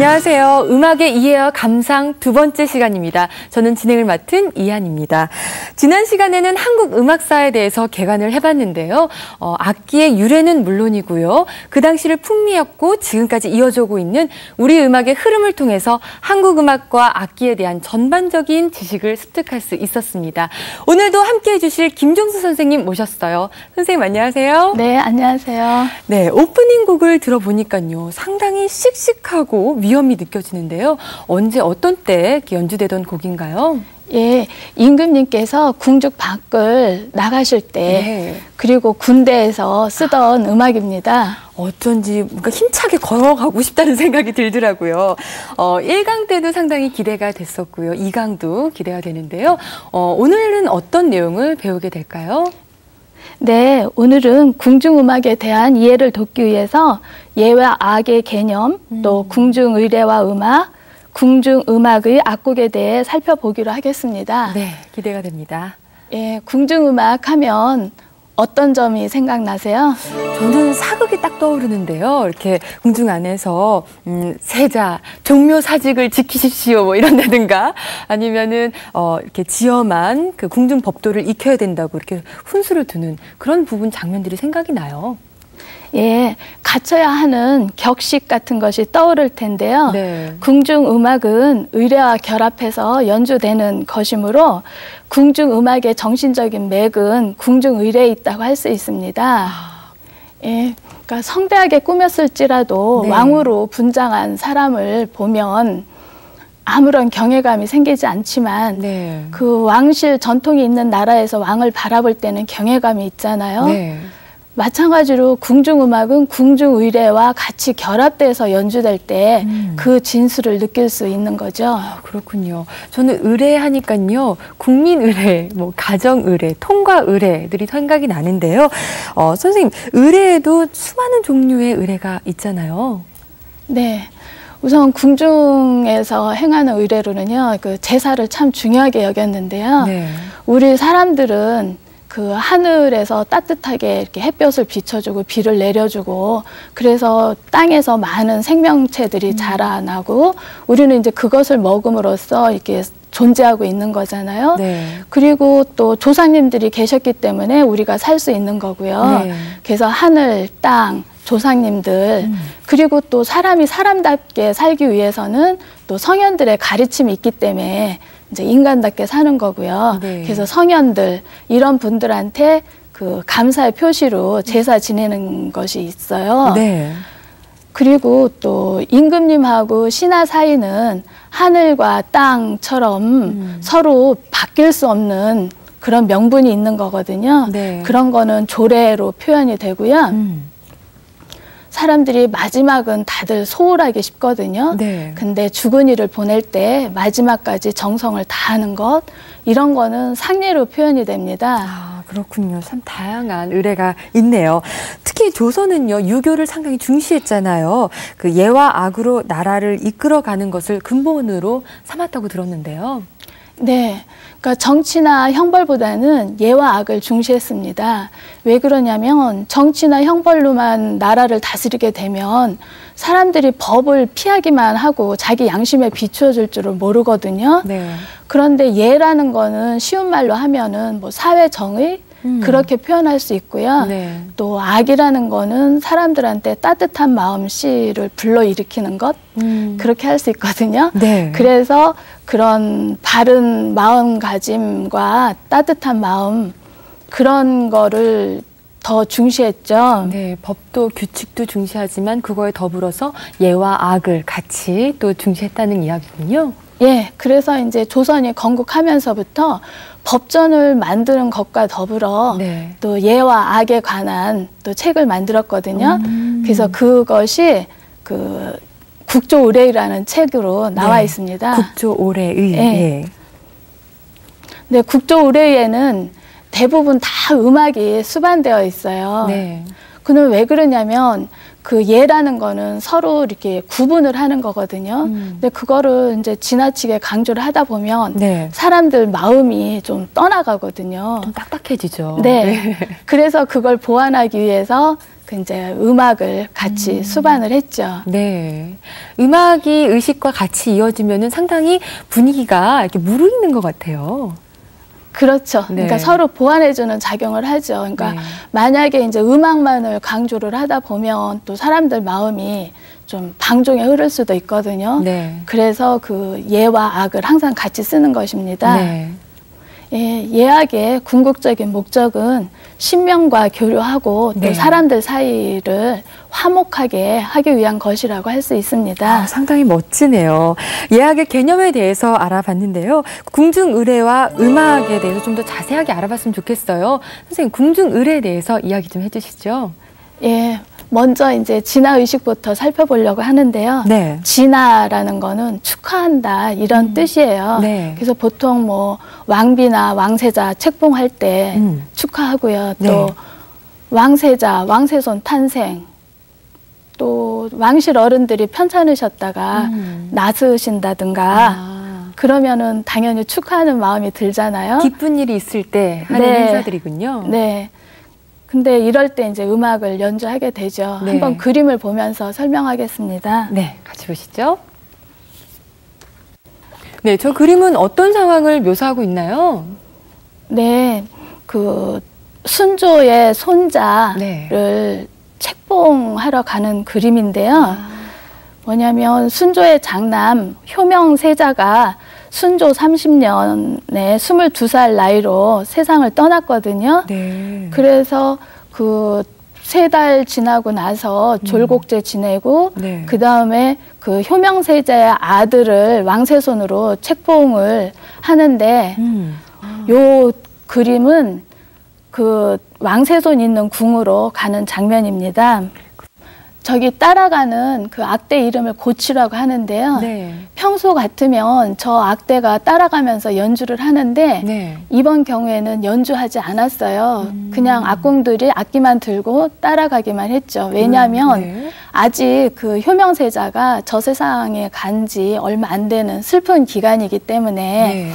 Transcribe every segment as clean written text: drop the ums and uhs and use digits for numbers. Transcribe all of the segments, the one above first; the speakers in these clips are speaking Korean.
안녕하세요. 음악의 이해와 감상 두 번째 시간입니다. 저는 진행을 맡은 이한입니다. 지난 시간에는 한국 음악사에 대해서 개관을 해봤는데요. 악기의 유래는 물론이고요. 그 당시를 풍미했고 지금까지 이어져 오고 있는 우리 음악의 흐름을 통해서 한국 음악과 악기에 대한 전반적인 지식을 습득할 수 있었습니다. 오늘도 함께해 주실 김종수 선생님 모셨어요. 선생님 안녕하세요. 네, 안녕하세요. 네, 오프닝 곡을 들어보니까요. 상당히 씩씩하고 위험이 느껴지는데요. 언제 어떤 때 연주되던 곡인가요? 예, 임금님께서 궁죽 밖을 나가실 때 네. 그리고 군대에서 쓰던 음악입니다. 어쩐지 뭔가 힘차게 걸어가고 싶다는 생각이 들더라고요. 1강 때도 상당히 기대가 됐었고요. 2강도 기대가 되는데요. 오늘은 어떤 내용을 배우게 될까요? 네, 오늘은 궁중음악에 대한 이해를 돕기 위해서 예와 악의 개념, 또 궁중의례와 음악, 궁중음악의 악곡에 대해 살펴보기로 하겠습니다. 네, 기대가 됩니다. 예, 궁중음악 하면 어떤 점이 생각나세요? 저는 사극이 딱 떠오르는데요. 이렇게 궁중 안에서 세자, 종묘사직을 지키십시오 뭐 이런다든가 아니면은 이렇게 지엄한 그 궁중 법도를 익혀야 된다고 이렇게 훈수를 두는 그런 부분 장면들이 생각이 나요. 예, 갖춰야 하는 격식 같은 것이 떠오를 텐데요. 네. 궁중음악은 의례와 결합해서 연주되는 것이므로 궁중음악의 정신적인 맥은 궁중의례에 있다고 할 수 있습니다. 예, 그러니까 성대하게 꾸몄을지라도 네. 왕으로 분장한 사람을 보면 아무런 경외감이 생기지 않지만 네. 그 왕실 전통이 있는 나라에서 왕을 바라볼 때는 경외감이 있잖아요. 네. 마찬가지로 궁중음악은 궁중의례와 같이 결합돼서 연주될 때 그 진수를 느낄 수 있는 거죠. 그렇군요. 저는 의례하니까요. 국민의례, 뭐 가정의례, 통과의례들이 생각이 나는데요. 선생님, 의례에도 수많은 종류의 의례가 있잖아요. 네. 우선 궁중에서 행하는 의례로는요. 그 제사를 참 중요하게 여겼는데요. 네. 우리 사람들은 그 하늘에서 따뜻하게 이렇게 햇볕을 비춰주고 비를 내려주고 그래서 땅에서 많은 생명체들이 자라나고 우리는 이제 그것을 먹음으로써 이렇게 존재하고 있는 거잖아요. 네. 그리고 또 조상님들이 계셨기 때문에 우리가 살 수 있는 거고요. 네. 그래서 하늘, 땅, 조상님들 그리고 또 사람이 사람답게 살기 위해서는 또 성현들의 가르침이 있기 때문에 이제 인간답게 사는 거고요. 네. 그래서 성현들 이런 분들한테 그 감사의 표시로 제사 지내는 것이 있어요. 네. 그리고 또 임금님하고 신하 사이는 하늘과 땅처럼 서로 바뀔 수 없는 그런 명분이 있는 거거든요. 네. 그런 거는 조례로 표현이 되고요. 사람들이 마지막은 다들 소홀하기 쉽거든요. 네. 근데 죽은 이를 보낼 때 마지막까지 정성을 다하는 것 이런 거는 상례로 표현이 됩니다. 아, 그렇군요. 참 다양한 의례가 있네요. 특히 조선은요, 유교를 상당히 중시했잖아요. 그 예와 악으로 나라를 이끌어가는 것을 근본으로 삼았다고 들었는데요. 네. 그러니까 정치나 형벌보다는 예와 악을 중시했습니다. 왜 그러냐면 정치나 형벌로만 나라를 다스리게 되면 사람들이 법을 피하기만 하고 자기 양심에 비추어줄 줄을 모르거든요. 네. 그런데 예라는 거는 쉬운 말로 하면은 뭐 사회 정의 그렇게 표현할 수 있고요. 네. 또 악이라는 거는 사람들한테 따뜻한 마음씨를 불러일으키는 것 그렇게 할 수 있거든요. 네. 그래서 그런 바른 마음가짐과 따뜻한 마음 그런 거를 더 중시했죠. 네, 법도 규칙도 중시하지만 그거에 더불어서 예와 악을 같이 또 중시했다는 이야기군요. 예, 그래서 이제 조선이 건국하면서부터 법전을 만드는 것과 더불어 네. 또 예와 악에 관한 또 책을 만들었거든요. 그래서 그것이 그 국조의례라는 책으로 나와 네. 있습니다. 국조의례의. 네. 네, 국조의례에는 대부분 다 음악이 수반되어 있어요. 네. 그는 왜 그러냐면 그 예라는 거는 서로 이렇게 구분을 하는 거거든요. 근데 그거를 이제 지나치게 강조를 하다 보면 네. 사람들 마음이 좀 떠나가거든요. 좀 딱딱해지죠. 네. 그래서 그걸 보완하기 위해서 그 이제 음악을 같이 수반을 했죠. 네. 음악이 의식과 같이 이어지면은 상당히 분위기가 이렇게 무르익는 것 같아요. 그렇죠. 네. 그러니까 서로 보완해주는 작용을 하죠. 그러니까 네. 만약에 이제 음악만을 강조를 하다 보면 또 사람들 마음이 좀 방종에 흐를 수도 있거든요. 네. 그래서 그 예와 악을 항상 같이 쓰는 것입니다. 네. 예, 예악의 궁극적인 목적은 신명과 교류하고 또 네. 사람들 사이를 화목하게 하기 위한 것이라고 할 수 있습니다. 상당히 멋지네요. 예악의 개념에 대해서 알아봤는데요. 궁중의례와 음악에 대해서 좀 더 자세하게 알아봤으면 좋겠어요. 선생님, 궁중의례에 대해서 이야기 좀 해주시죠. 예, 먼저 이제 진화의식부터 살펴보려고 하는데요. 네. 진화라는 거는 축하한다 이런 뜻이에요. 네. 그래서 보통 뭐 왕비나 왕세자 책봉할 때 축하하고요. 또 네. 왕세자, 왕세손 탄생, 또 왕실 어른들이 편찮으셨다가 낳으신다든가 그러면은 당연히 축하하는 마음이 들잖아요. 기쁜 일이 있을 때 하는 네. 행사들이군요. 네. 근데 이럴 때 이제 음악을 연주하게 되죠. 네. 한번 그림을 보면서 설명하겠습니다. 네, 같이 보시죠. 네, 저 그림은 어떤 상황을 묘사하고 있나요? 네, 그 순조의 손자를 네. 책봉하러 가는 그림인데요. 뭐냐면 순조의 장남 효명세자가 순조 30년에 22살 나이로 세상을 떠났거든요. 네. 그래서 그 3달 지나고 나서 졸곡제 지내고 네. 그 다음에 그 효명세자의 아들을 왕세손으로 책봉을 하는데 요 그림은 그 왕세손 있는 궁으로 가는 장면입니다. 저기 따라가는 그 악대 이름을 고치라고 하는데요. 네. 평소 같으면 저 악대가 따라가면서 연주를 하는데 네. 이번 경우에는 연주하지 않았어요. 그냥 악공들이 악기만 들고 따라가기만 했죠. 왜냐하면 네. 아직 그 효명세자가 저 세상에 간 지 얼마 안 되는 슬픈 기간이기 때문에 네.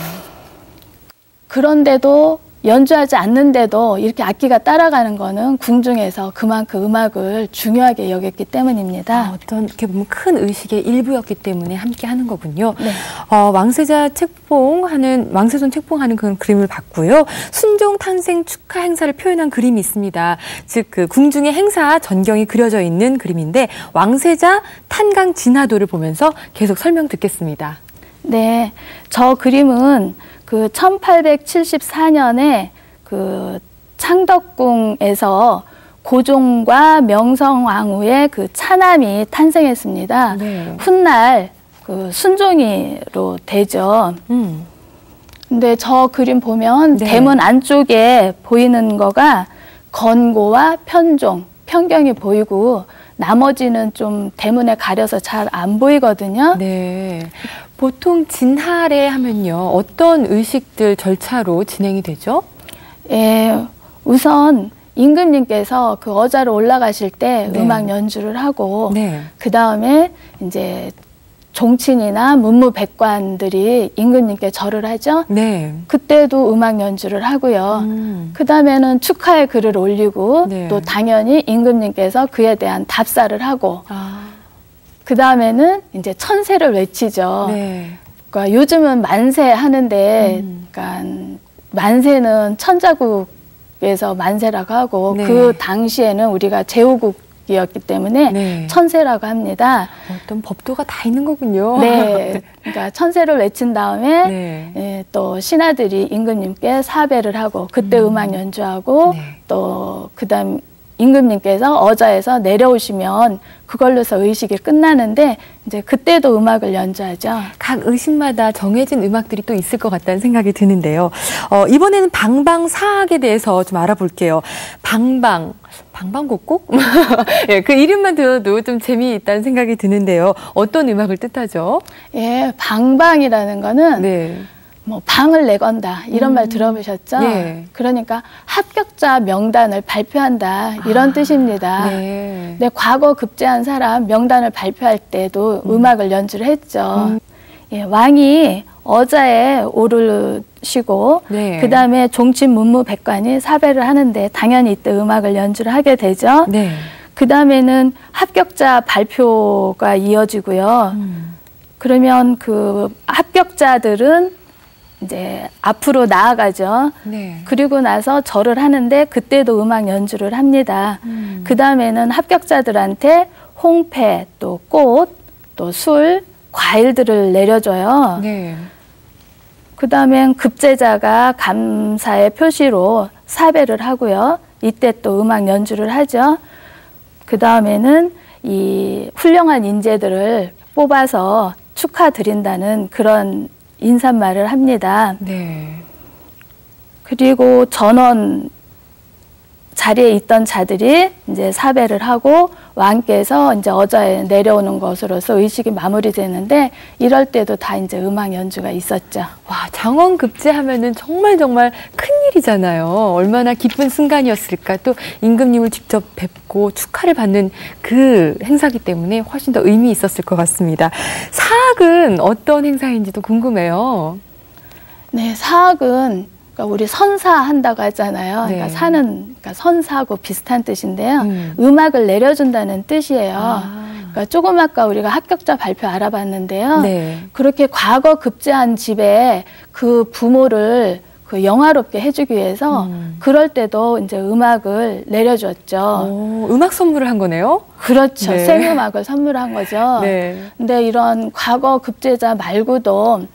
그런데도 연주하지 않는데도 이렇게 악기가 따라가는 거는 궁중에서 그만큼 음악을 중요하게 여겼기 때문입니다. 어떤 이렇게 보면 큰 의식의 일부였기 때문에 함께 하는 거군요. 네. 왕세자 책봉하는 왕세손 책봉하는 그런 그림을 봤고요. 순종 탄생 축하 행사를 표현한 그림이 있습니다. 즉 그 궁중의 행사 전경이 그려져 있는 그림인데 왕세자 탄강 진화도를 보면서 계속 설명 듣겠습니다. 네, 저 그림은 그 1874년에 그 창덕궁에서 고종과 명성왕후의 그 차남이 탄생했습니다. 네. 훗날 그 순종이로 되죠. 근데 저 그림 보면 네. 대문 안쪽에 보이는 거가 건고와 편종, 편경이 보이고 나머지는 좀 대문에 가려서 잘 안 보이거든요. 네. 보통 진하례 하면요. 어떤 의식들 절차로 진행이 되죠? 예, 우선 임금님께서 그 어자로 올라가실 때 네. 음악 연주를 하고 네. 그 다음에 이제 종친이나 문무백관들이 임금님께 절을 하죠. 네. 그때도 음악 연주를 하고요. 그 다음에는 축하의 글을 올리고 네. 또 당연히 임금님께서 그에 대한 답사를 하고 그 다음에는 이제 천세를 외치죠. 네. 그러니까 요즘은 만세 하는데, 그러니까 만세는 천자국에서 만세라고 하고 네. 그 당시에는 우리가 제후국이었기 때문에 네. 천세라고 합니다. 어떤 법도가 다 있는 거군요. 네, 그러니까 천세를 외친 다음에 네. 예, 또 신하들이 임금님께 사배를 하고 그때 음악 연주하고 네. 또 그다음 임금님께서 어자에서 내려오시면 그걸로서 의식이 끝나는데 이제 그때도 음악을 연주하죠. 각 의식마다 정해진 음악들이 또 있을 것 같다는 생각이 드는데요. 이번에는 방방사학에 대해서 좀 알아볼게요. 방방곡곡? 예, 그 이름만 들어도 좀 재미있다는 생각이 드는데요. 어떤 음악을 뜻하죠? 예, 방방이라는 거는 네. 뭐 방을 내건다 이런 말 들어보셨죠? 네. 그러니까 합격자 명단을 발표한다 이런 뜻입니다. 네. 근데 과거 급제한 사람 명단을 발표할 때도 음악을 연주를 했죠. 예, 왕이 어자에 오르시고 네. 그 다음에 종친 문무백관이 사배를 하는데 당연히 이때 음악을 연주를 하게 되죠. 네. 그 다음에는 합격자 발표가 이어지고요. 그러면 그 합격자들은 이제 앞으로 나아가죠. 네. 그리고 나서 절을 하는데 그때도 음악 연주를 합니다. 그 다음에는 합격자들한테 홍패, 또 꽃, 또 술, 과일들을 내려줘요. 네. 그 다음엔 급제자가 감사의 표시로 사배를 하고요. 이때 또 음악 연주를 하죠. 그 다음에는 이 훌륭한 인재들을 뽑아서 축하드린다는 그런 인사말을 합니다. 네. 그리고 전원 자리에 있던 자들이 이제 사배를 하고 왕께서 이제 어저에 내려오는 것으로서 의식이 마무리되는데 이럴 때도 다 이제 음악 연주가 있었죠. 와, 장원급제 하면은 정말 큰일이잖아요. 얼마나 기쁜 순간이었을까. 또 임금님을 직접 뵙고 축하를 받는 그 행사기 때문에 훨씬 더 의미 있었을 것 같습니다. 사학은 어떤 행사인지도 궁금해요. 네, 사학은 그러니까 우리 선사한다고 하잖아요. 네. 그러니까 사는 그러니까 선사하고 비슷한 뜻인데요. 음악을 내려준다는 뜻이에요. 그러니까 조금 아까 우리가 합격자 발표 알아봤는데요. 네. 그렇게 과거 급제한 집에 그 부모를 그 영화롭게 해주기 위해서 그럴 때도 이제 음악을 내려줬죠. 오, 음악 선물을 한 거네요? 그렇죠. 네. 생음악을 선물한 거죠. 네. 근데 이런 과거 급제자 말고도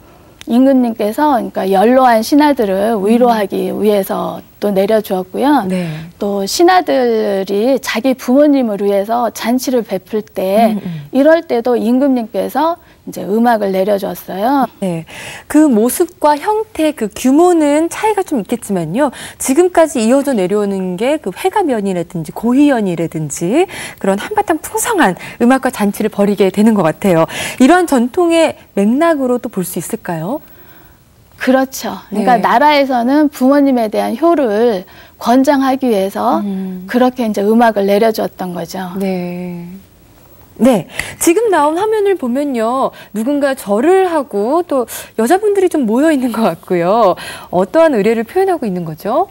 임금님께서 그러니까 연로한 신하들을 위로하기 위해서 또 내려주었고요. 네. 또 신하들이 자기 부모님을 위해서 잔치를 베풀 때 이럴 때도 임금님께서 이제 음악을 내려줬어요. 네. 그 모습과 형태, 그 규모는 차이가 좀 있겠지만요. 지금까지 이어져 내려오는 게 그 회가면이라든지 고희연이라든지 그런 한바탕 풍성한 음악과 잔치를 벌이게 되는 것 같아요. 이러한 전통의 맥락으로 또 볼 수 있을까요? 그렇죠. 그러니까 네. 나라에서는 부모님에 대한 효를 권장하기 위해서 그렇게 이제 음악을 내려줬던 거죠. 네. 네. 지금 나온 화면을 보면요. 누군가 절을 하고 또 여자분들이 좀 모여 있는 것 같고요. 어떠한 의례를 표현하고 있는 거죠?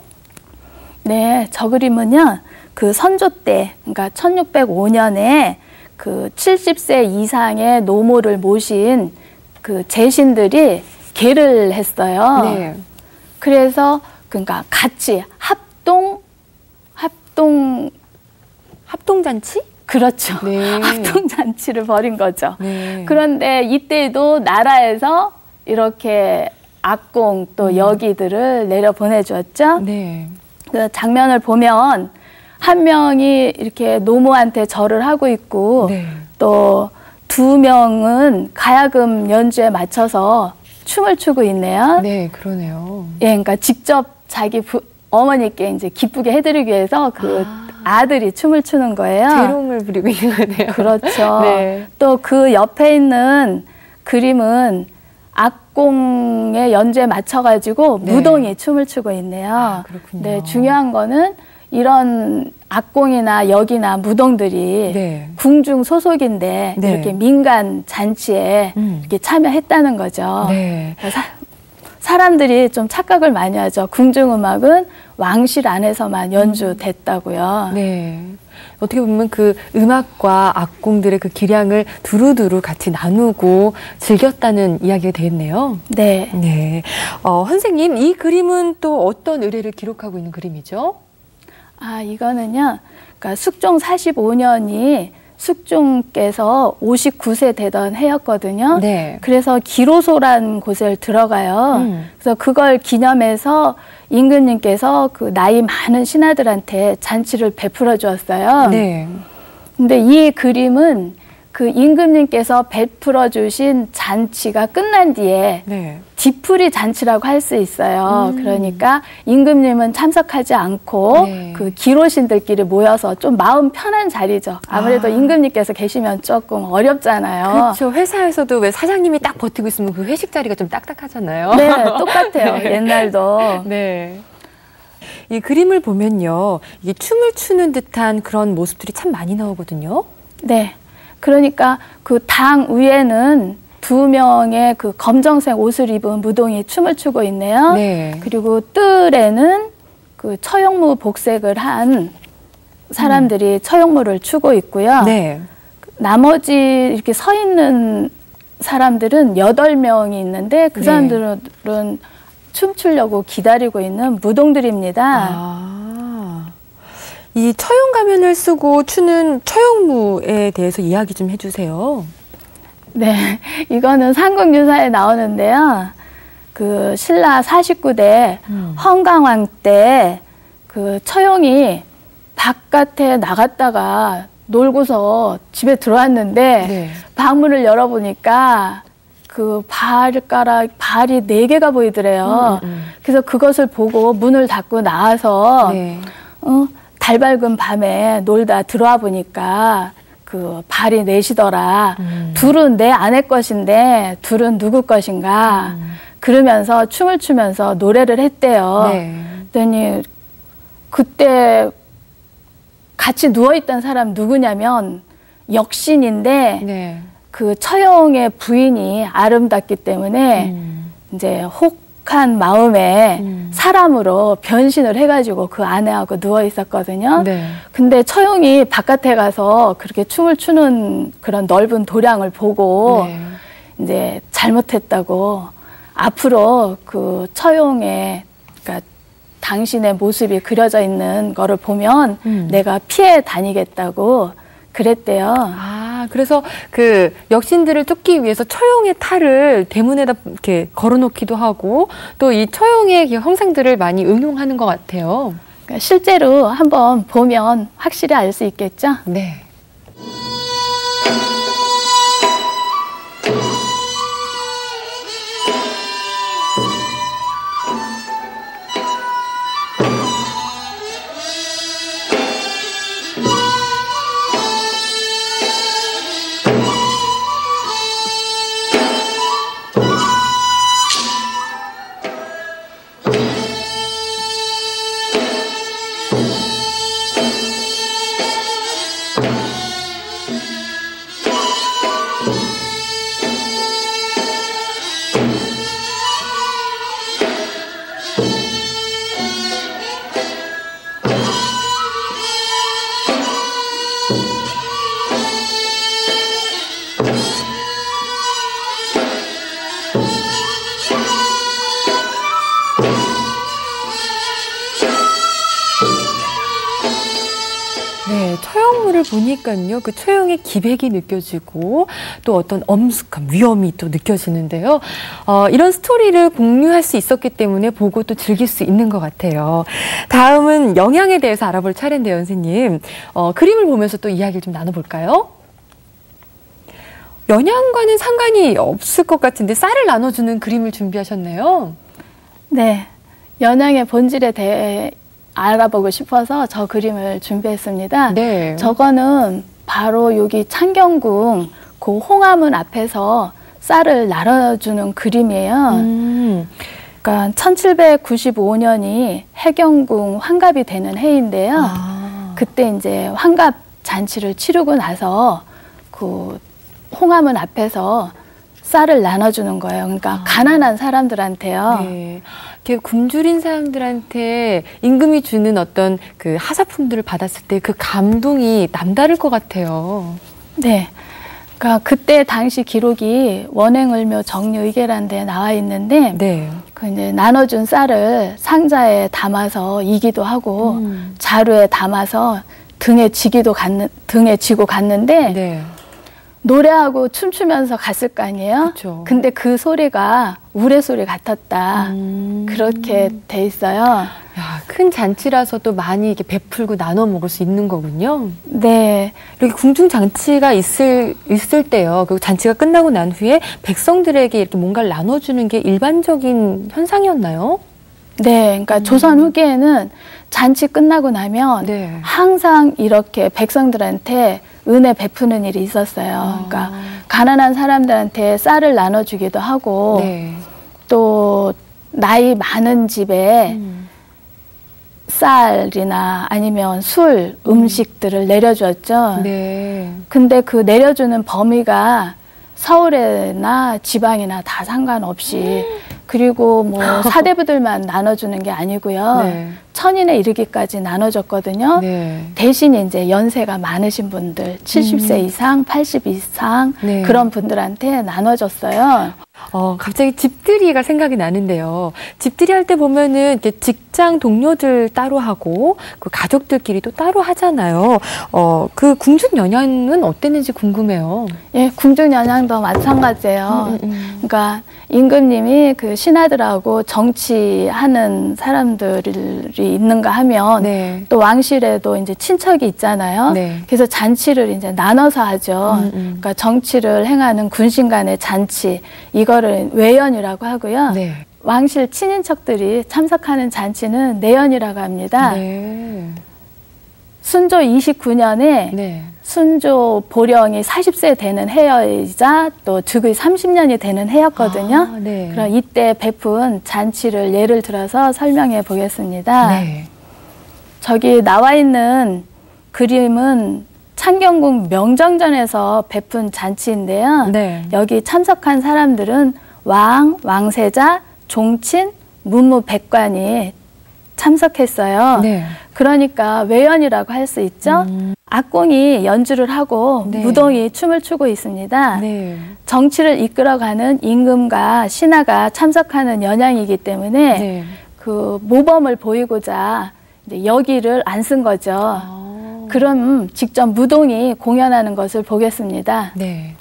네. 저 그림은요. 그 선조 때, 그러니까 1605년에 그 70세 이상의 노모를 모신 그 제신들이 계를 했어요. 네. 그래서 그러니까 같이 합동잔치? 그렇죠. 네. 합동잔치를 벌인 거죠. 네. 그런데 이때도 나라에서 이렇게 악공 또 여기들을 내려 보내주었죠. 네. 그 장면을 보면 한 명이 이렇게 노모한테 절을 하고 있고 네. 또 두 명은 가야금 연주에 맞춰서 춤을 추고 있네요. 네, 그러네요. 예, 그러니까 직접 자기 어머니께 이제 기쁘게 해드리기 위해서 그 아들이 춤을 추는 거예요. 재롱을 부리고 있는 거네요. 그렇죠. 네. 또 그 옆에 있는 그림은 악공의 연주에 맞춰가지고 네. 무동이 춤을 추고 있네요. 아, 그렇군요. 네, 중요한 거는 이런 악공이나 역이나 무동들이 네. 궁중 소속인데 네. 이렇게 민간 잔치에 이렇게 참여했다는 거죠. 네. 사람들이 좀 착각을 많이 하죠. 궁중음악은 왕실 안에서만 연주됐다고요. 네. 어떻게 보면 그 음악과 악공들의 그 기량을 두루두루 같이 나누고 즐겼다는 이야기가 되겠네요. 네. 네. 선생님, 이 그림은 또 어떤 의례를 기록하고 있는 그림이죠? 아, 이거는요. 그러니까 숙종 45년이 숙종께서 59세 되던 해였거든요. 네. 그래서 기로소란 곳에 들어가요. 그래서 그걸 기념해서 임금님께서 그 나이 많은 신하들한테 잔치를 베풀어 주었어요. 네. 근데 이 그림은 그 임금님께서 베풀어 주신 잔치가 끝난 뒤에 네. 뒤풀이 잔치라고 할 수 있어요. 그러니까 임금님은 참석하지 않고 네. 그 기로신들끼리 모여서 좀 마음 편한 자리죠. 아무래도 임금님께서 계시면 조금 어렵잖아요. 그렇죠. 회사에서도 왜 사장님이 딱 버티고 있으면 그 회식 자리가 좀 딱딱하잖아요. 네, 똑같아요. 네. 옛날도. 네. 이 그림을 보면요. 이게 춤을 추는 듯한 그런 모습들이 참 많이 나오거든요. 네. 그러니까 그 당 위에는 두 명의 그 검정색 옷을 입은 무동이 춤을 추고 있네요. 네. 그리고 뜰에는 그 처용무 복색을 한 사람들이 처용물을 추고 있고요. 네. 나머지 이렇게 서 있는 사람들은 8명이 있는데 그 사람들은 춤추려고 기다리고 있는 무동들입니다. 이 처용 가면을 쓰고 추는 처용무에 대해서 이야기 좀 해주세요. 네, 이거는 삼국유사에 나오는데요. 그 신라 49대 헌강왕 때 그 처용이 바깥에 나갔다가 놀고서 집에 들어왔는데 방문을 열어보니까 그 발이 4개가 보이더래요. 그래서 그것을 보고 문을 닫고 나와서 달 밝은 밤에 놀다 들어와 보니까 그 발이 4시더라. 둘은 내 아내 것인데 둘은 누구 것인가. 그러면서 춤을 추면서 노래를 했대요. 그랬더니 그때 같이 누워있던 사람 누구냐면 역신인데 그 처용의 부인이 아름답기 때문에 이제 혹한 마음에 사람으로 변신을 해가지고 그 아내하고 누워 있었거든요. 근데 처용이 바깥에 가서 그렇게 춤을 추는 그런 넓은 도량을 보고 이제 잘못했다고 앞으로 그 처용의 그러니까 당신의 모습이 그려져 있는 거를 보면 내가 피해 다니겠다고 그랬대요. 그래서 그 역신들을 쫓기 위해서 처용의 탈을 대문에다 이렇게 걸어놓기도 하고 또 이 처용의 형상들을 많이 응용하는 것 같아요. 그러니까 실제로 한번 보면 확실히 알 수 있겠죠? 네. 처용물을 보니까요, 그 처용의 기백이 느껴지고 또 어떤 엄숙함, 위험이 또 느껴지는데요. 이런 스토리를 공유할 수 있었기 때문에 보고 또 즐길 수 있는 것 같아요. 다음은 영양에 대해서 알아볼 차례인데요, 선생님. 그림을 보면서 또 이야기를 좀 나눠볼까요? 영양과는 상관이 없을 것 같은데 쌀을 나눠주는 그림을 준비하셨네요. 네, 영양의 본질에 대해 알아보고 싶어서 저 그림을 준비했습니다. 네. 저거는 바로 여기 창경궁 그 홍화문 앞에서 쌀을 나눠주는 그림이에요. 그러니까 1795년이 해경궁 환갑이 되는 해인데요. 그때 이제 환갑 잔치를 치르고 나서 그 홍화문 앞에서 쌀을 나눠주는 거예요. 그러니까 가난한 사람들한테요. 네. 굶주린 사람들한테 임금이 주는 어떤 그 하사품들을 받았을 때 그 감동이 남다를 것 같아요. 네. 그러니까 그때 당시 기록이 원행을묘 정류의계라는 데에 나와 있는데 그 이제 나눠준 쌀을 상자에 담아서 이기도 하고 자루에 담아서 등에 지고 갔는데 노래하고 춤추면서 갔을 거 아니에요? 그쵸. 근데 그 소리가 우레소리 같았다. 그렇게 돼 있어요. 야, 큰 잔치라서 또 많이 이렇게 베풀고 나눠 먹을 수 있는 거군요. 네. 이렇게 궁중 잔치가 있을 때요. 그 잔치가 끝나고 난 후에 백성들에게 이렇게 뭔가를 나눠주는 게 일반적인 현상이었나요? 네. 그러니까 조선 후기에는 잔치 끝나고 나면 항상 이렇게 백성들한테 은혜 베푸는 일이 있었어요. 그러니까 가난한 사람들한테 쌀을 나눠주기도 하고 또 나이 많은 집에 쌀이나 아니면 술, 음식들을 내려줬죠. 근데 그 내려주는 범위가 서울이나 지방이나 다 상관없이 그리고 뭐 사대부들만 나눠주는 게 아니고요. 네. 천인에 이르기까지 나눠줬거든요. 네. 대신 이제 연세가 많으신 분들, 70세 이상, 80 이상 네. 그런 분들한테 나눠줬어요. 갑자기 집들이가 생각이 나는데요. 집들이 할 때 보면은 이렇게 직장 동료들 따로 하고 그 가족들끼리 또 따로 하잖아요. 그 궁중 연양은 어땠는지 궁금해요. 예, 궁중 연양도 마찬가지예요. 그러니까 임금님이 그 신하들하고 정치하는 사람들이 있는가 하면 네. 또 왕실에도 이제 친척이 있잖아요. 네. 그래서 잔치를 이제 나눠서 하죠. 그러니까 정치를 행하는 군신 간의 잔치, 이거를 외연이라고 하고요. 네. 왕실 친인척들이 참석하는 잔치는 내연이라고 합니다. 네. 순조 29년에 네. 순조 보령이 40세 되는 해이자 또 즉위 30년이 되는 해였거든요. 네. 그럼 이때 베푼 잔치를 예를 들어서 설명해 보겠습니다. 네. 저기 나와 있는 그림은 창경궁 명정전에서 베푼 잔치인데요. 네. 여기 참석한 사람들은 왕, 왕세자, 종친, 문무백관이 참석했어요. 네. 그러니까 외연이라고 할 수 있죠. 악공이 연주를 하고 네. 무동이 춤을 추고 있습니다. 네. 정치를 이끌어가는 임금과 신하가 참석하는 연양이기 때문에 네. 그 모범을 보이고자 이제 여기를 안 쓴 거죠. 그럼 직접 무동이 공연하는 것을 보겠습니다. 네.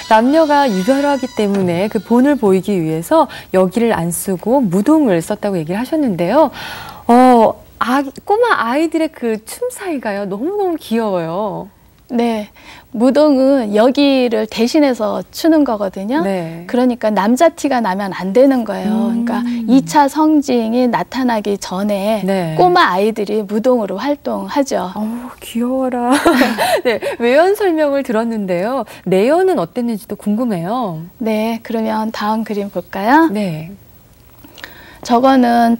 남녀가 유별하기 때문에 그 본을 보이기 위해서 여기를 안 쓰고 무동을 썼다고 얘기를 하셨는데요. 꼬마 아이들의 그 춤 사이가요. 너무너무 귀여워요. 네. 무동은 여기를 대신해서 추는 거거든요. 네. 그러니까 남자 티가 나면 안 되는 거예요. 그러니까 2차 성징이 나타나기 전에 네. 꼬마 아이들이 무동으로 활동하죠. 귀여워라. 네, 외연 설명을 들었는데요. 내연은 어땠는지도 궁금해요. 네, 그러면 다음 그림 볼까요? 네. 저거는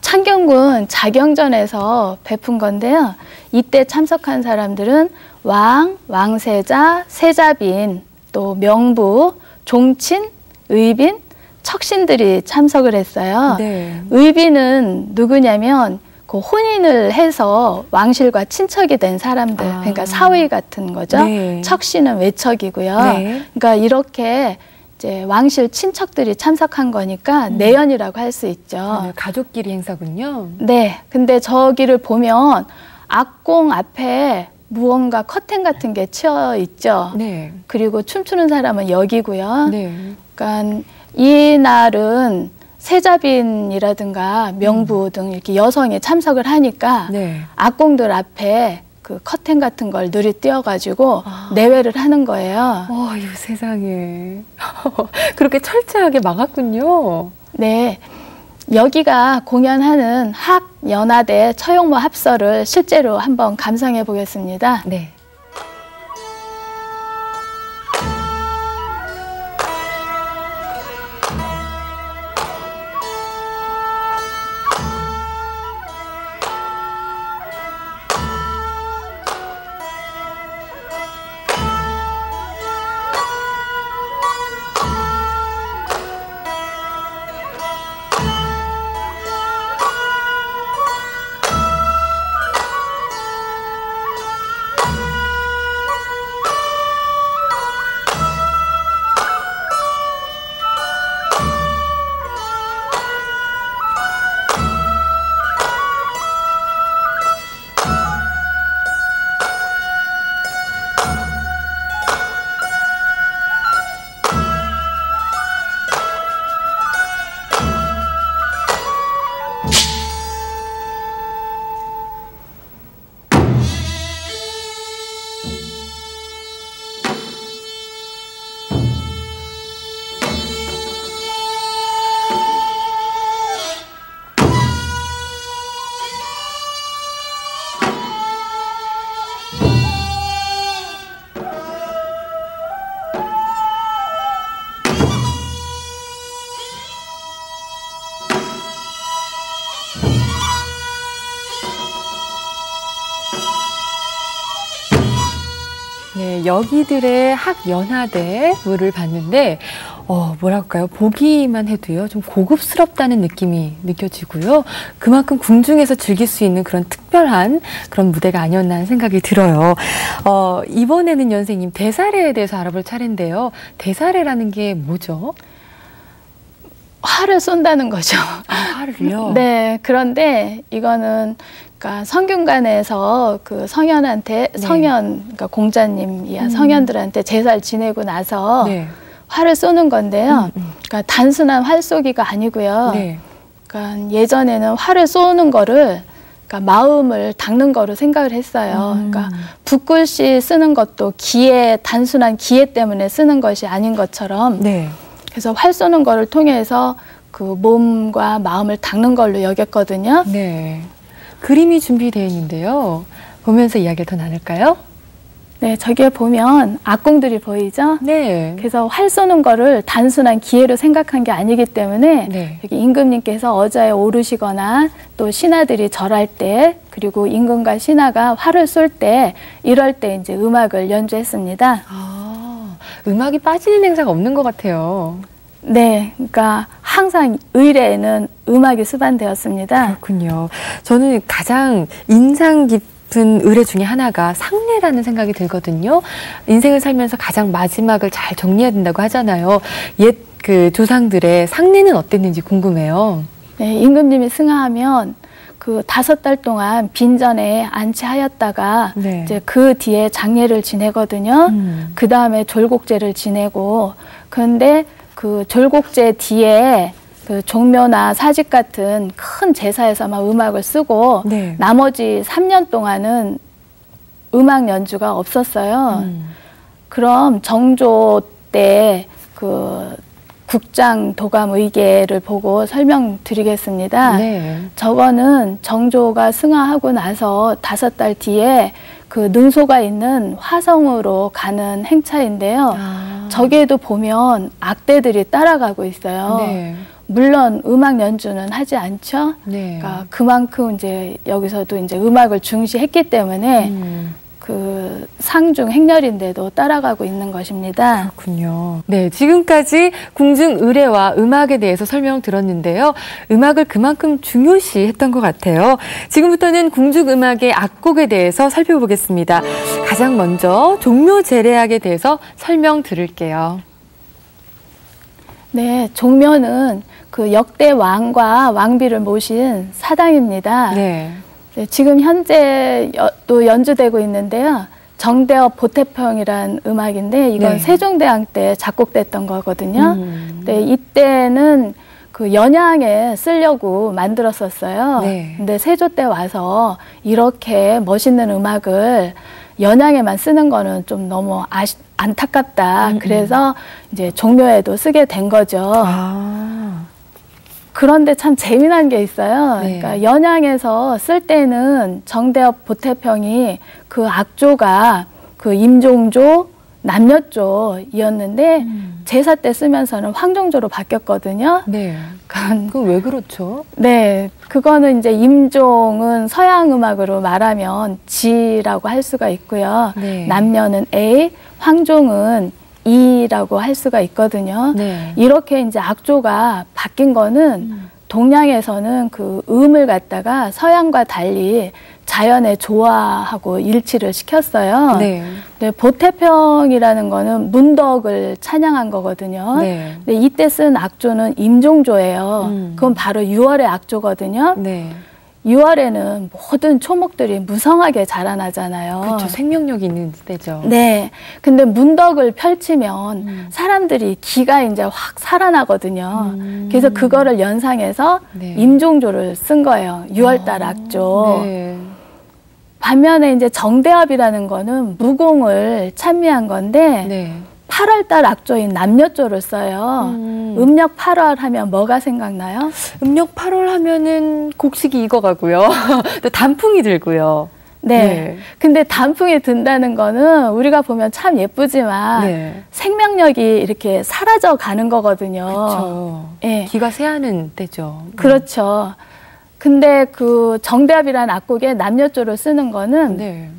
창경궁 자경전에서 베푼 건데요. 이때 참석한 사람들은 왕, 왕세자, 세자빈, 또 명부, 종친, 의빈, 척신들이 참석을 했어요. 네. 의빈은 누구냐면 그 혼인을 해서 왕실과 친척이 된 사람들, 그러니까 사위 같은 거죠. 네. 척신은 외척이고요. 네. 그러니까 이렇게 이제 왕실 친척들이 참석한 거니까 내연이라고 할 수 있죠. 가족끼리 행사군요. 네. 근데 저기를 보면 악공 앞에 무언가 커튼 같은 게 치어 있죠. 네. 그리고 춤추는 사람은 여기고요. 네. 그러니까 이날은 세자빈이라든가 명부 등 이렇게 여성이 참석을 하니까 네. 악공들 앞에 그 커튼 같은 걸 누리 띄어가지고 내외를 하는 거예요. 이 세상에. 그렇게 철저하게 막았군요. 네. 여기가 공연하는 학연화대 처용모 합서를 실제로 한번 감상해 보겠습니다. 네. 네, 여기들의 학연화대물을 봤는데 뭐랄까요, 보기만 해도요 좀 고급스럽다는 느낌이 느껴지고요, 그만큼 궁중에서 즐길 수 있는 그런 특별한 그런 무대가 아니었나 하는 생각이 들어요. 이번에는 선생님 대사례에 대해서 알아볼 차례인데요. 대사례라는 게 뭐죠? 활을 쏜다는 거죠. 아, 활을요? 네, 그런데 이거는 그러니까 성균관에서 그 성현한테 네. 그러니까 공자님이야 성현들한테 제사를 지내고 나서 네. 활을 쏘는 건데요. 그러니까 단순한 활 쏘기가 아니고요. 네. 그러니까 예전에는 활을 쏘는 거를 그러니까 마음을 닦는 거로 생각을 했어요. 그러니까 붓글씨 쓰는 것도 단순한 기회 때문에 쓰는 것이 아닌 것처럼. 네. 그래서 활 쏘는 거를 통해서 그 몸과 마음을 닦는 걸로 여겼거든요. 네. 그림이 준비되어 있는데요. 보면서 이야기를 더 나눌까요? 네, 저기에 보면 악궁들이 보이죠? 네. 그래서 활 쏘는 거를 단순한 기회로 생각한 게 아니기 때문에 네. 여기 임금님께서 어자에 오르시거나 또 신하들이 절할 때, 그리고 임금과 신하가 활을 쏠 때, 이럴 때 이제 음악을 연주했습니다. 아, 음악이 빠지는 행사가 없는 것 같아요. 네, 그러니까 항상 의례에는 음악이 수반되었습니다. 그렇군요. 저는 가장 인상 깊은 의례 중에 하나가 상례라는 생각이 들거든요. 인생을 살면서 가장 마지막을 잘 정리해야 된다고 하잖아요. 옛 그 조상들의 상례는 어땠는지 궁금해요. 네, 임금님이 승하하면 그 5달 동안 빈전에 안치하였다가 네. 이제 그 뒤에 장례를 지내거든요. 그 다음에 졸곡제를 지내고, 그런데 그 졸곡제 뒤에 그 종묘나 사직 같은 큰 제사에서만 음악을 쓰고 네. 나머지 3년 동안은 음악 연주가 없었어요. 그럼 정조 때 그 국장 도감 의계를 보고 설명드리겠습니다. 네. 저거는 정조가 승하하고 나서 5달 뒤에 그 능소가 있는 화성으로 가는 행차인데요. 저기에도 보면 악대들이 따라가고 있어요. 네. 물론 음악 연주는 하지 않죠. 네. 그러니까 그만큼 이제 여기서도 이제 음악을 중시했기 때문에 그 상중 행렬인데도 따라가고 있는 것입니다. 그렇군요. 네, 지금까지 궁중 의례와 음악에 대해서 설명 들었는데요. 음악을 그만큼 중요시했던 것 같아요. 지금부터는 궁중 음악의 악곡에 대해서 살펴보겠습니다. 가장 먼저 종묘 제례악에 대해서 설명 들을게요. 네, 종묘는 그 역대 왕과 왕비를 모신 사당입니다. 네. 네, 지금 현재 또 연주되고 있는데요. 정대업 보태평이란 음악인데 이건 네. 세종대왕 때 작곡됐던 거거든요. 네, 이때는 그 연양에 쓰려고 만들었었어요. 네. 근데 세조 때 와서 이렇게 멋있는 음악을 연양에만 쓰는 거는 좀 너무 안타깝다. 그래서 이제 종묘에도 쓰게 된 거죠. 그런데 참 재미난 게 있어요. 네. 그러니까 연양에서 쓸 때는 정대업 보태평이 그 악조가 그 임종조, 남녀조이었는데 제사 때 쓰면서는 황종조로 바뀌었거든요. 네. 그건 왜 그렇죠? 네, 그거는 이제 임종은 서양 음악으로 말하면 G라고 할 수가 있고요. 네. 남녀는 A, 황종은 E라고 할 수가 있거든요. 네. 이렇게 이제 악조가 바뀐 거는 동양에서는 그 음을 갖다가 서양과 달리 자연의 조화하고 일치를 시켰어요. 네. 네, 보태평이라는 거는 문덕을 찬양한 거거든요. 네. 근데 이때 쓴 악조는 임종조예요. 그건 바로 6월의 악조거든요. 네. 6월에는 모든 초목들이 무성하게 자라나잖아요. 그렇죠. 생명력이 있는 때죠. 네. 근데 문덕을 펼치면 사람들이 기가 이제 확 살아나거든요. 그래서 그거를 연상해서 네. 임종조를 쓴 거예요. 6월달 악조. 네. 반면에 이제 정대합이라는 거는 무공을 찬미한 건데 네. 8월달 악조인 남녀조를 써요. 음력 8월 하면 뭐가 생각나요? 음력 8월 하면은 곡식이 익어가고요. 또 단풍이 들고요. 네. 네. 근데 단풍이 든다는 거는 우리가 보면 참 예쁘지만 네. 생명력이 이렇게 사라져 가는 거거든요. 그렇죠. 네. 기가 새하는 때죠. 그렇죠. 근데 그 정대합이라는 악곡에 남녀조를 쓰는 거는 네.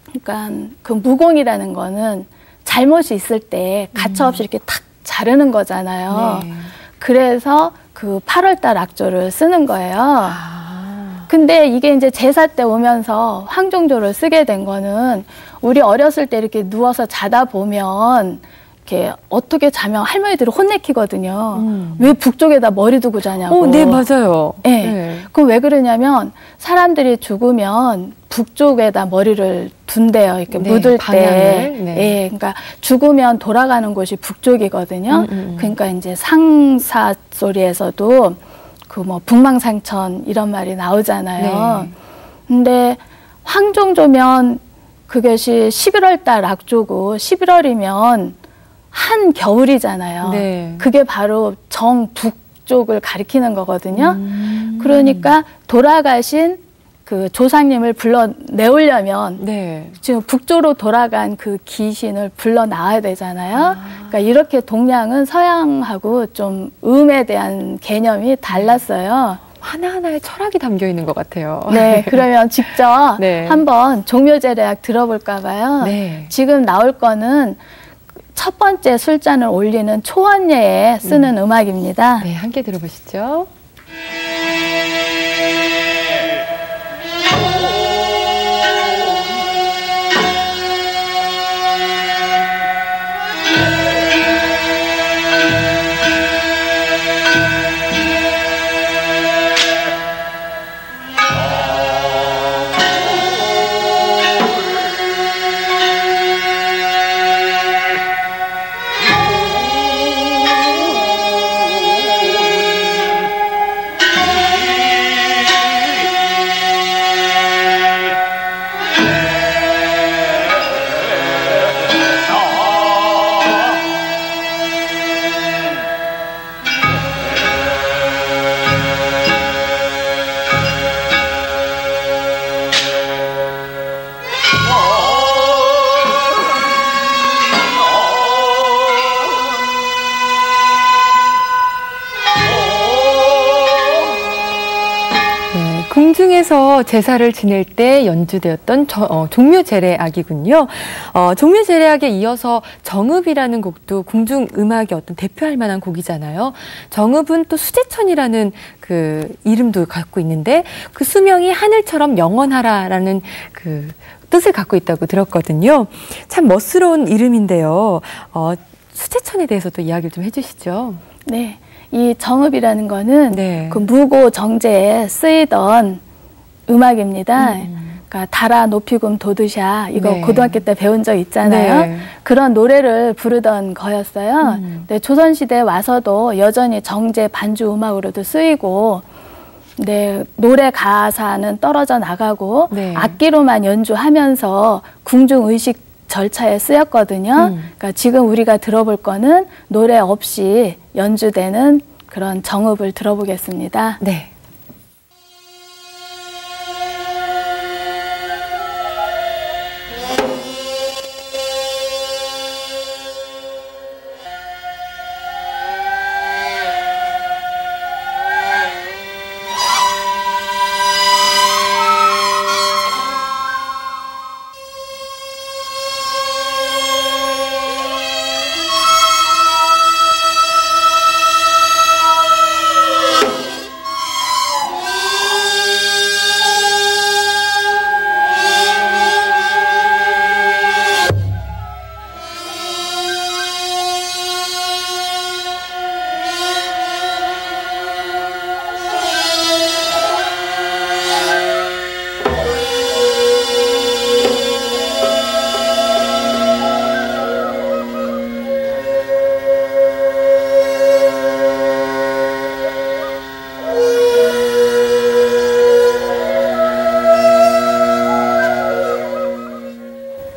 그러니까 그 무공이라는 거는 잘못이 있을 때 가차없이 이렇게 탁 자르는 거잖아요. 네. 그래서 그 8월달 악조를 쓰는 거예요. 아. 근데 이게 이제 제사 때 오면서 황종조를 쓰게 된 거는 우리 어렸을 때 이렇게 누워서 자다 보면 이렇게 어떻게 자면 할머니들이 혼내키거든요. 왜 북쪽에다 머리 두고 자냐고. 네, 맞아요. 네. 네. 그럼 왜 그러냐면 사람들이 죽으면 북쪽에다 머리를 둔대요. 이렇게 네, 묻을 방향을. 때. 네. 예, 그러니까 죽으면 돌아가는 곳이 북쪽이거든요. 그러니까 이제 상사 소리에서도 그 뭐 북망상천 이런 말이 나오잖아요. 네. 근데 황종조면 그것이 11월 달 악조고 11월이면 한겨울이잖아요. 네. 그게 바로 정북쪽을 가리키는 거거든요. 그러니까 돌아가신 그 조상님을 불러내오려면 네. 지금 북쪽으로 돌아간 그 귀신을 불러 나와야 되잖아요. 그러니까 이렇게 동양은 서양하고 좀 음에 대한 개념이 달랐어요. 하나하나의 철학이 담겨 있는 것 같아요. 네, 그러면 직접 네. 한번 종묘제례악 들어볼까 봐요. 네. 지금 나올 거는 첫 번째 술잔을 올리는 초원예에 쓰는 음악입니다. 네, 함께 들어보시죠. 궁중에서 제사를 지낼 때 연주되었던 종묘제례악이군요. 종묘제례악에 이어서 정읍이라는 곡도 궁중 음악의 어떤 대표할 만한 곡이잖아요. 정읍은 또 수제천이라는 그 이름도 갖고 있는데 그 수명이 하늘처럼 영원하라라는 그 뜻을 갖고 있다고 들었거든요. 참 멋스러운 이름인데요. 수제천에 대해서도 이야기를 좀 해주시죠. 네. 이 정읍이라는 거는 네. 그 무고 정제에 쓰이던 음악입니다. 그러니까 달아 높이금 도드샤 이거 네. 고등학교 때 배운 적 있잖아요. 네. 그런 노래를 부르던 거였어요. 근데 조선시대에 와서도 여전히 정제 반주 음악으로도 쓰이고 네, 노래 가사는 떨어져 나가고 네. 악기로만 연주하면서 궁중 의식 절차에 쓰였거든요. 그러니까 지금 우리가 들어볼 거는 노래 없이 연주되는 그런 정읍을 들어보겠습니다. 네.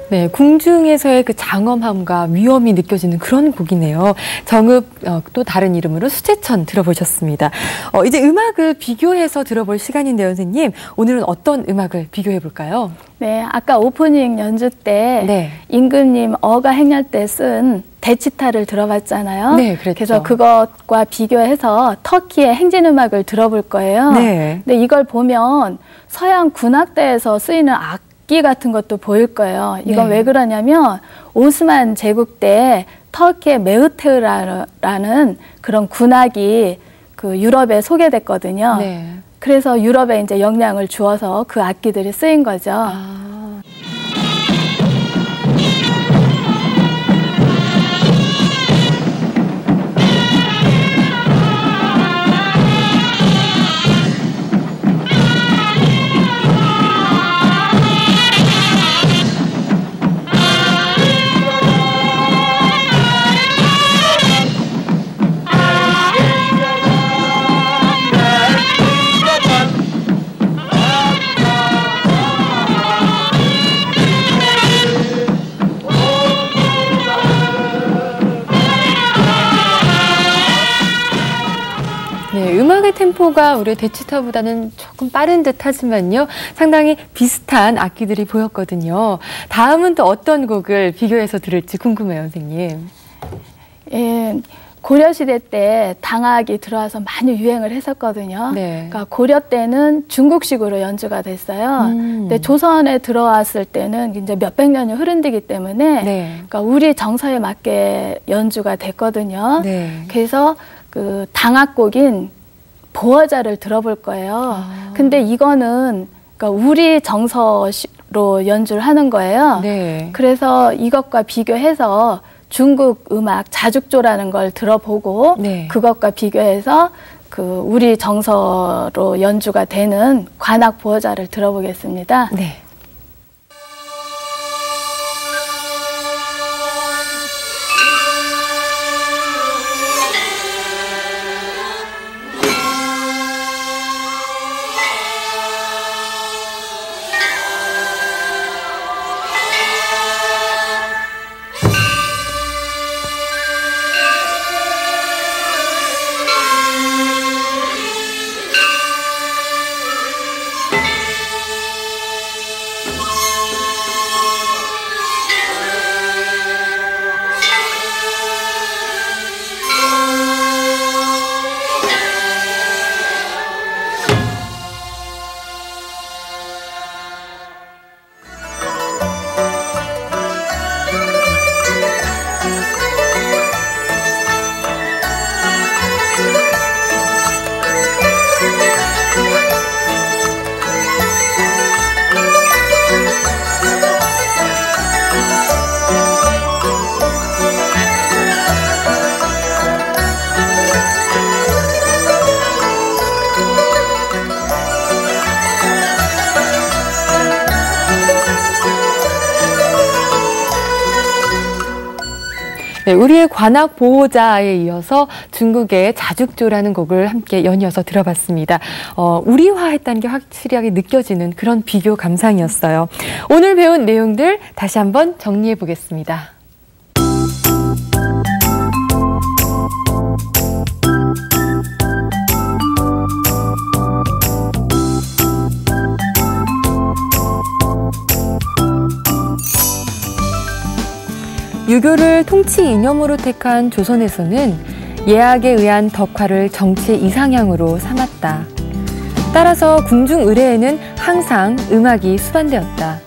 네, 궁중에서의 그 장엄함과 위엄이 느껴지는 그런 곡이네요. 정읍, 또 다른 이름으로 수제천 들어보셨습니다. 이제 음악을 비교해서 들어볼 시간인데요, 선생님. 오늘은 어떤 음악을 비교해 볼까요? 네, 아까 오프닝 연주 때 네. 임금님 어가 행렬 때 쓴 대치타를 들어봤잖아요. 네, 그랬죠. 그래서 그것과 비교해서 터키의 행진음악을 들어볼 거예요. 네. 근데 이걸 보면 서양 군악대에서 쓰이는 악기 같은 것도 보일 거예요. 이건 네. 왜 그러냐면 오스만 제국 때 터키의 메우테르라는 그런 군악이 그 유럽에 소개됐거든요. 네. 그래서 유럽에 이제 영향을 주어서 그 악기들이 쓰인 거죠. 네, 음악의 템포가 우리 대치타보다는 조금 빠른 듯 하지만요. 상당히 비슷한 악기들이 보였거든요. 다음은 또 어떤 곡을 비교해서 들을지 궁금해요, 선생님. 예, 고려시대 때 당악이 들어와서 많이 유행을 했었거든요. 네. 그러니까 고려 때는 중국식으로 연주가 됐어요. 근데 조선에 들어왔을 때는 이제 몇백 년이 흐른뒤기 때문에 네. 그러니까 우리 정서에 맞게 연주가 됐거든요. 네. 그래서 그 당악곡인 보어자를 들어볼 거예요. 근데 이거는 그러니까 우리 정서로 연주를 하는 거예요. 네. 그래서 이것과 비교해서 중국 음악 자죽조라는 걸 들어보고 네. 그것과 비교해서 그 우리 정서로 연주가 되는 관악 보어자를 들어보겠습니다. 네. 네, 우리의 관악 보호자에 이어서 중국의 자죽조라는 곡을 함께 연이어서 들어봤습니다. 우리화했다는 게 확실하게 느껴지는 그런 비교 감상이었어요. 오늘 배운 내용들 다시 한번 정리해 보겠습니다. 유교를 통치 이념으로 택한 조선에서는 예학에 의한 덕화를 정치의 이상향으로 삼았다. 따라서 궁중 의례에는 항상 음악이 수반되었다.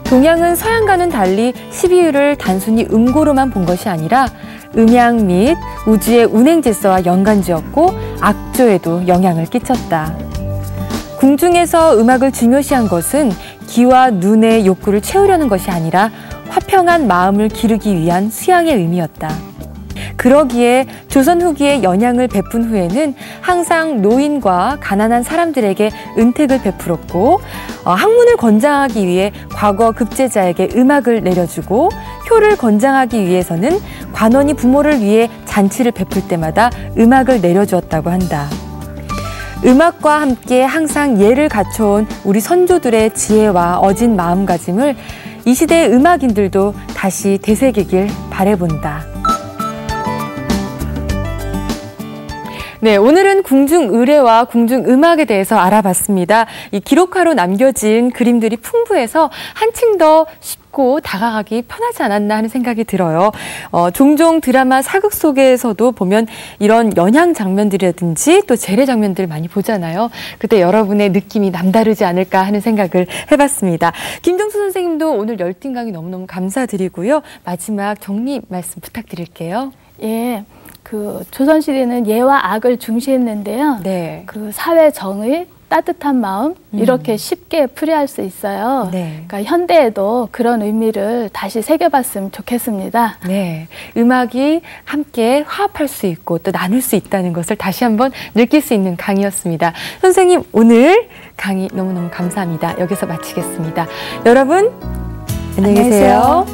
동양은 서양과는 달리 12유를 단순히 음고로만 본 것이 아니라 음양 및 우주의 운행 질서와 연관지었고 악조에도 영향을 끼쳤다. 궁중에서 음악을 중요시한 것은 귀와 눈의 욕구를 채우려는 것이 아니라 화평한 마음을 기르기 위한 수양의 의미였다. 그러기에 조선 후기에 연양을 베푼 후에는 항상 노인과 가난한 사람들에게 은택을 베풀었고 학문을 권장하기 위해 과거 급제자에게 음악을 내려주고 효를 권장하기 위해서는 관원이 부모를 위해 잔치를 베풀 때마다 음악을 내려주었다고 한다. 음악과 함께 항상 예를 갖춰온 우리 선조들의 지혜와 어진 마음가짐을 이 시대의 음악인들도 다시 되새기길 바라본다. 네, 오늘은 궁중의례와 궁중음악에 대해서 알아봤습니다. 이 기록화로 남겨진 그림들이 풍부해서 한층 더 쉽고 다가가기 편하지 않았나 하는 생각이 들어요. 종종 드라마 사극 속에서도 보면 이런 연향 장면들이라든지 또 재래 장면들 많이 보잖아요. 그때 여러분의 느낌이 남다르지 않을까 하는 생각을 해봤습니다. 김정수 선생님도 오늘 열띤 강의 너무너무 감사드리고요. 마지막 정리 말씀 부탁드릴게요. 예. 조선시대는 예와 악을 중시했는데요. 네. 사회 정의, 따뜻한 마음 이렇게 쉽게 풀이할 수 있어요. 네. 그러니까 현대에도 그런 의미를 다시 새겨봤으면 좋겠습니다. 네, 음악이 함께 화합할 수 있고 또 나눌 수 있다는 것을 다시 한번 느낄 수 있는 강의였습니다. 선생님, 오늘 강의 너무너무 감사합니다. 여기서 마치겠습니다. 여러분, 안녕히 계세요.